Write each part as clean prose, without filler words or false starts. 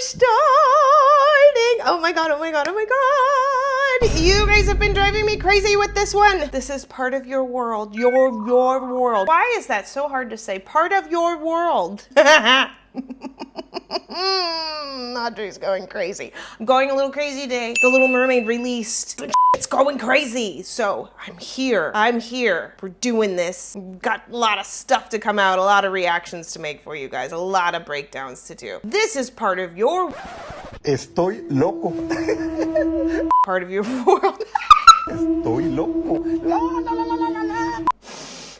starting. Oh my God, oh my God, oh my God. You guys have been driving me crazy with this one. This is part of your world, your world. Why is that so hard to say? Part of your world. Audrey's going crazy. I'm going a little crazy today. The Little Mermaid released. It's going crazy. So I'm here. We're doing this. We've got a lot of stuff to come out, a lot of reactions to make for you guys, a lot of breakdowns to do. This is part of your... Estoy loco. Part of your world. Estoy loco. La, la, la, la, la, la.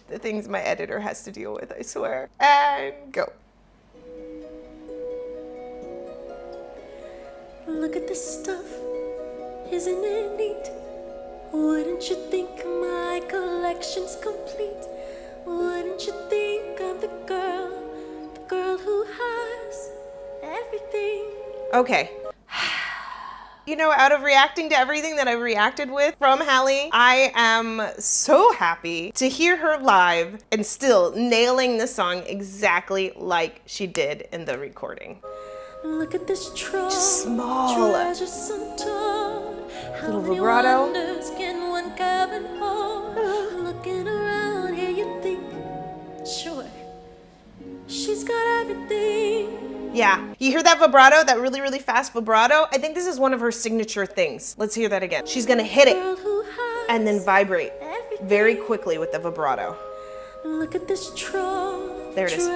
The things my editor has to deal with, I swear. And go. Look at this stuff, isn't it neat? Wouldn't you think my collection's complete? Wouldn't you think I'm the girl who has everything? Okay. You know, out of reacting to everything that I've reacted with from Halle, I am so happy to hear her live and still nailing the song exactly like she did in the recording. Look at this troll. Just small. Little vibrato. Can one cabin hold? Looking around here, you think, sure, she's got everything. Yeah, you hear that vibrato, that really, really fast vibrato? I think this is one of her signature things. Let's hear that again. She's gonna hit it and then vibrate very quickly with the vibrato. Look at this troll. There it is.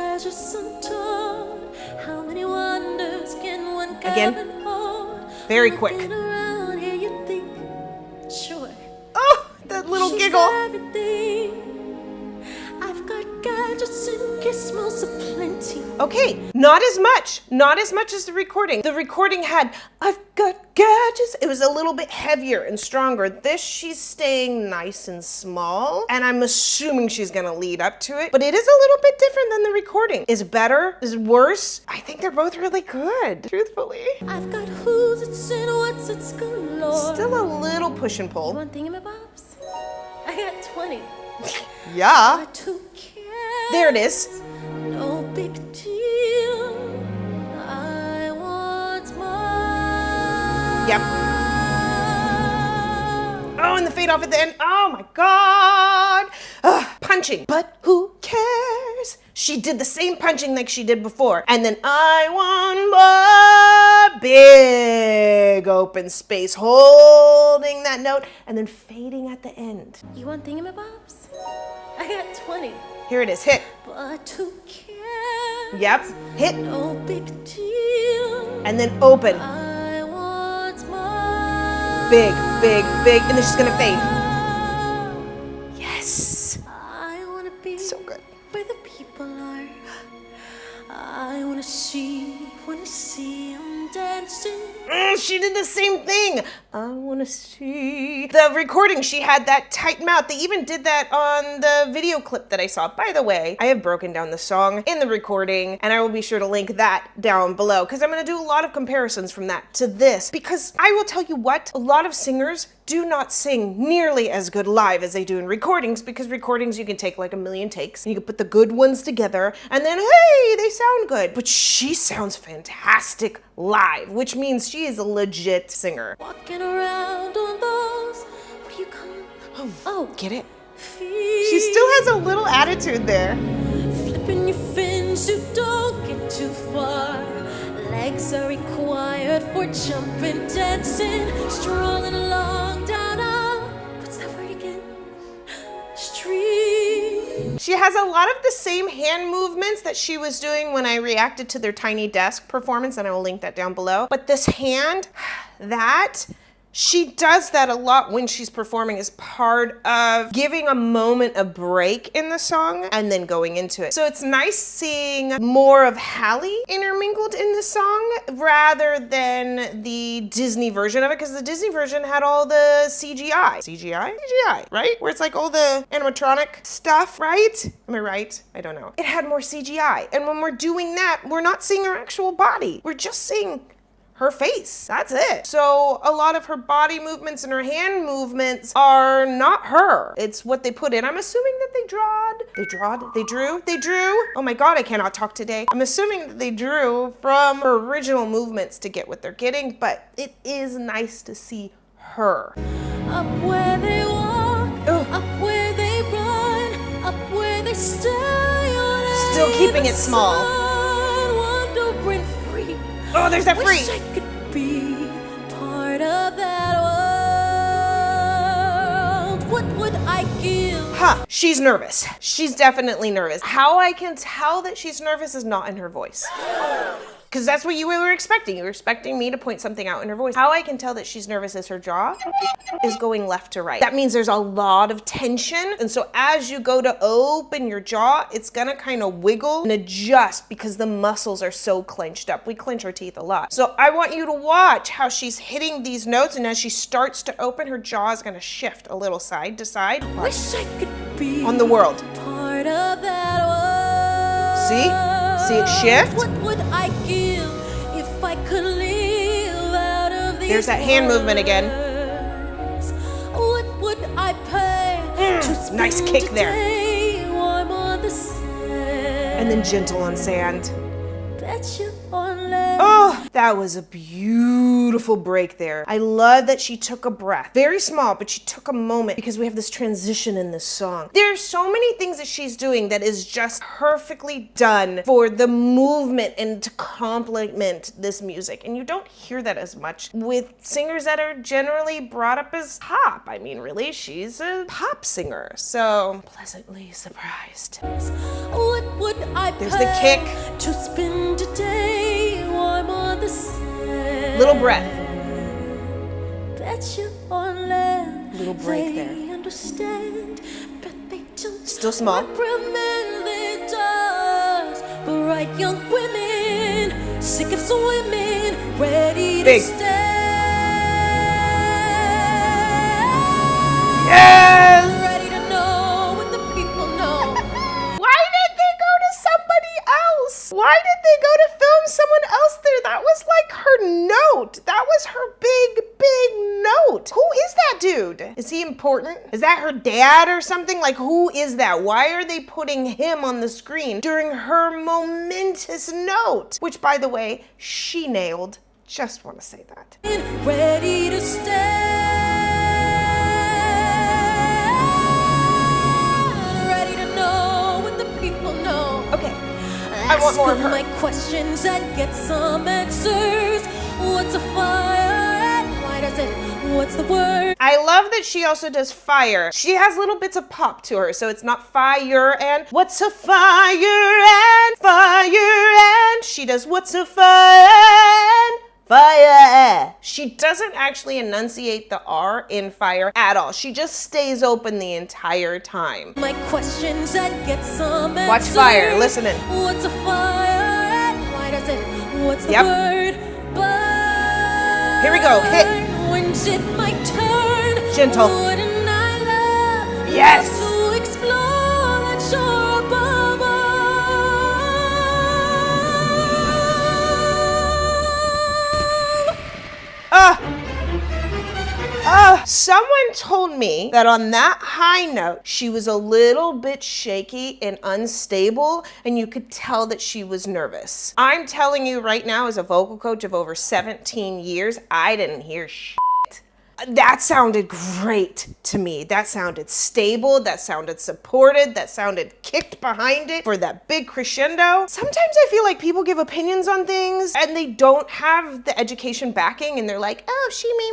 How many wonders can one Again, very quick. Around here, you think, sure. Oh, that little giggle. I've got gadgets and gizmos aplenty. Okay, not as much as the recording. The recording had, I've got gadgets. It was a little bit heavier and stronger. This, she's staying nice and small, and I'm assuming she's gonna lead up to it, but it is a little bit different than the recording. Is it better? Is it worse? I think they're both really good, truthfully. I've got who's it's and what's it's galore. Still a little push and You pull. want thingamabobs? I got 20. Yeah. But who cares? There it is. No big deal. I want more. Yep. Oh, and the fade off at the end. Oh my God. Punching. But who cares? She did the same punching like she did before. And then I want more. Big open space, holding that note and then fading at the end. You want thingamabobs? I got 20. Here it is. Hit. But who cares? Yep. Hit. No big deal. And then open. I want more. Big, big, big. And then she's going to fade. Yes. I want to be So good. where the people are. I want to see them dancing. She did the same thing. I want to see. The recording, she had that tight mouth. They even did that on the video clip that I saw. By the way, I have broken down the song in the recording, and I will be sure to link that down below because I'm going to do a lot of comparisons from that to this, because I will tell you what, a lot of singers do not sing nearly as good live as they do in recordings, because recordings you can take like a million takes and you can put the good ones together and then hey, they sound good. But she sounds fantastic live, which means she is a legit singer. Walking around on those, what do you call them? Oh, get it? Feet. She still has a little attitude there. Flipping your fins, you don't get too far. Legs are required for jumping, dancing, strolling along down a, what's that word again? Street. She has a lot of the same hand movements that she was doing when I reacted to their Tiny Desk performance, and I will link that down below. But this hand, she does that a lot when she's performing as part of giving a moment a break in the song and then going into it. So it's nice seeing more of Halle intermingled in the song rather than the Disney version of it, because the Disney version had all the CGI, right? Where it's like all the animatronic stuff, right? Am I right? I don't know. It had more CGI. And when we're doing that, we're not seeing her actual body. We're just seeing her face. That's it. So a lot of her body movements and her hand movements are not her. It's what they put in. I'm assuming that they drew. Oh my God, I cannot talk today. I'm assuming that they drew from her original movements to get what they're getting, but it is nice to see her. Up where they walk, up where they run, up where they stay on Still keeping it small. Wandering free. Oh, there's that free. Wish I could be part of that world. What would I give? Huh, she's nervous. She's definitely nervous. How I can tell that she's nervous is not in her voice. Because that's what you were expecting. You were expecting me to point something out in her voice. How I can tell that she's nervous is her jaw is going left to right. That means there's a lot of tension. And so as you go to open your jaw, it's gonna kind of wiggle and adjust because the muscles are so clenched up. We clench our teeth a lot. So I want you to watch how she's hitting these notes, and as she starts to open, her jaw is gonna shift a little side to side. Wish I could be on the world. part of that world. See? See it shift? What would I give if I could live out of these There's that hand movement again. words? What would I pay to spend nice kick a there. day warm on the sand? And then gentle on sand. Bet you on land. Oh, that was a beautiful break there. I love that she took a breath. Very small, but she took a moment because we have this transition in this song. There's so many things that she's doing that is just perfectly done for the movement and to complement this music. And you don't hear that as much with singers that are generally brought up as pop. I mean, really, she's a pop singer. So I'm pleasantly surprised. What would I There's the pay kick. to spend a day warm on the sand? Little breath. Bet you on land. Little break they there. Understand, but they don't. Still small. Reprimand their daughters, bright young women, sick of swimming, ready Big. to stand. Yes! Ready to know what the people know. Why did they go to somebody else? Why did they go to film someone else there? That was like her note. That was her big note. Who is that dude? Is he important? Is that her dad or something? Like, who is that? Why are they putting him on the screen during her momentous note? Which, by the way, she nailed. Just want to say that. Ready to stand. Ready to know what the people know. Okay. I want more of her. Ask my questions and get some answers. What's a fire and why does it? What's the word? I love that she also does fire. She has little bits of pop to her, so it's not fire and what's a fire and fire and she does what's a fire and fire. She doesn't actually enunciate the R in fire at all. She just stays open the entire time. My questions and get some answers. Watch fire, listening. What's a fire and why does it? What's the Yep. word? Burn. Here we go, hit. When's it my turn? Gentle. Wouldn't I love Yes. to explore that shore above us? Someone told me that on that high note, she was a little bit shaky and unstable, and you could tell that she was nervous. I'm telling you right now, as a vocal coach of over 17 years, I didn't hear shit. That sounded great to me. That sounded stable. That sounded supported. That sounded kicked behind it for that big crescendo. Sometimes I feel like people give opinions on things and they don't have the education backing and they're like, oh, she, me.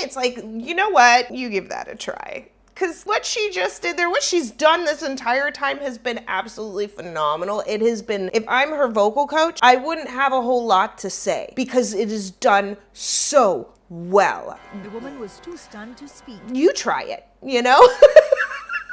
It's like, you know what? You give that a try. Because what she just did there, what she's done this entire time has been absolutely phenomenal. It has been, if I'm her vocal coach, I wouldn't have a whole lot to say because it is done so well. The woman was too stunned to speak. You try it, you know?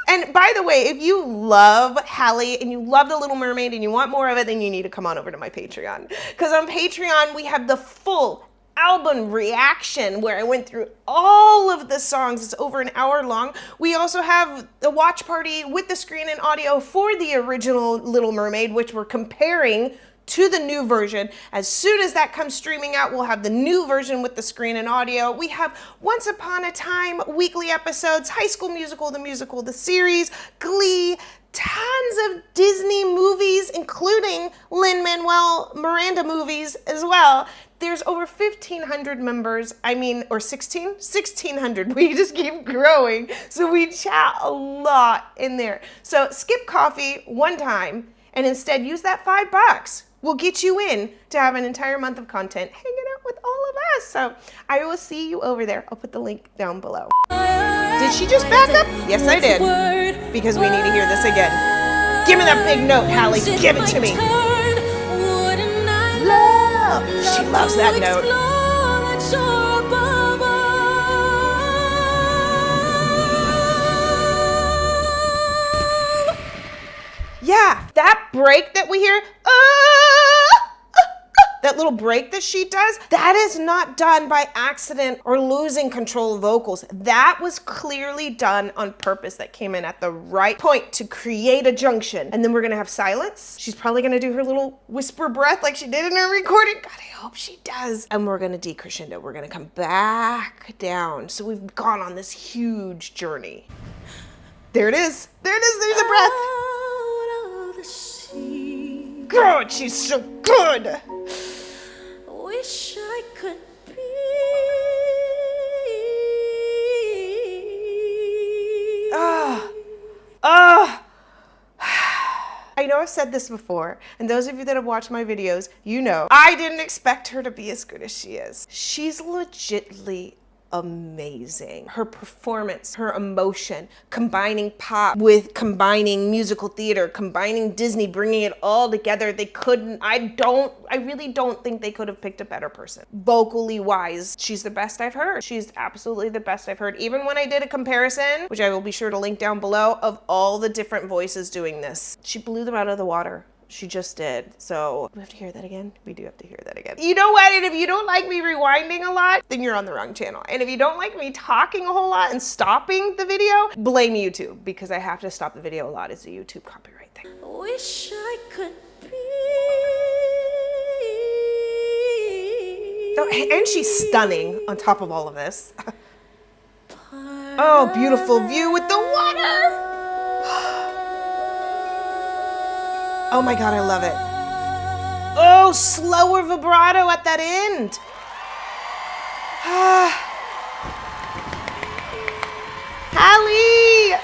And by the way, if you love Halle and you love The Little Mermaid and you want more of it, then you need to come on over to my Patreon. Because on Patreon, we have the full album reaction where I went through all of the songs. It's over an hour long. We also have the watch party with the screen and audio for the original Little Mermaid, which we're comparing to the new version. As soon as that comes streaming out, we'll have the new version with the screen and audio. We have Once Upon a Time weekly episodes, High School Musical, the series, Glee, tons of Disney movies, including Lin-Manuel Miranda movies as well. There's over 1,500 members, or 1,600. We just keep growing. So we chat a lot in there. So skip coffee one time and instead use that $5. We'll get you in to have an entire month of content hanging out with all of us. So I will see you over there. I'll put the link down below. Did she just back up? Yes, I did. Because we need to hear this again. Give me that big note, Halle. Give it to me. Love. She loves that note. Yeah, that break that we hear, that little break that she does, that is not done by accident or losing control of vocals. That was clearly done on purpose. That came in at the right point to create a junction. And then we're gonna have silence. She's probably gonna do her little whisper breath like she did in her recording. God, I hope she does. And we're gonna decrescendo. We're gonna come back down. So we've gone on this huge journey. There it is. There it is. There's a breath. God, she's so good. Wish I could be. I know I've said this before, and those of you that have watched my videos, you know, I didn't expect her to be as good as she is. She's legitimately amazing. Her performance, her emotion, combining pop with combining musical theater, combining Disney, bringing it all together. I really don't think they could have picked a better person. Vocally wise, she's the best I've heard. She's absolutely the best I've heard. Even when I did a comparison, which I will be sure to link down below, of all the different voices doing this, she blew them out of the water. She just did. So we have to hear that again? We do have to hear that again. You know what? And if you don't like me rewinding a lot, then you're on the wrong channel. And if you don't like me talking a whole lot and stopping the video, blame YouTube, because I have to stop the video a lot. It's a YouTube copyright thing. Wish I could be. Oh, and she's stunning on top of all of this. Oh, beautiful view with the water. Oh my God, I love it. Oh, slower vibrato at that end. Halle!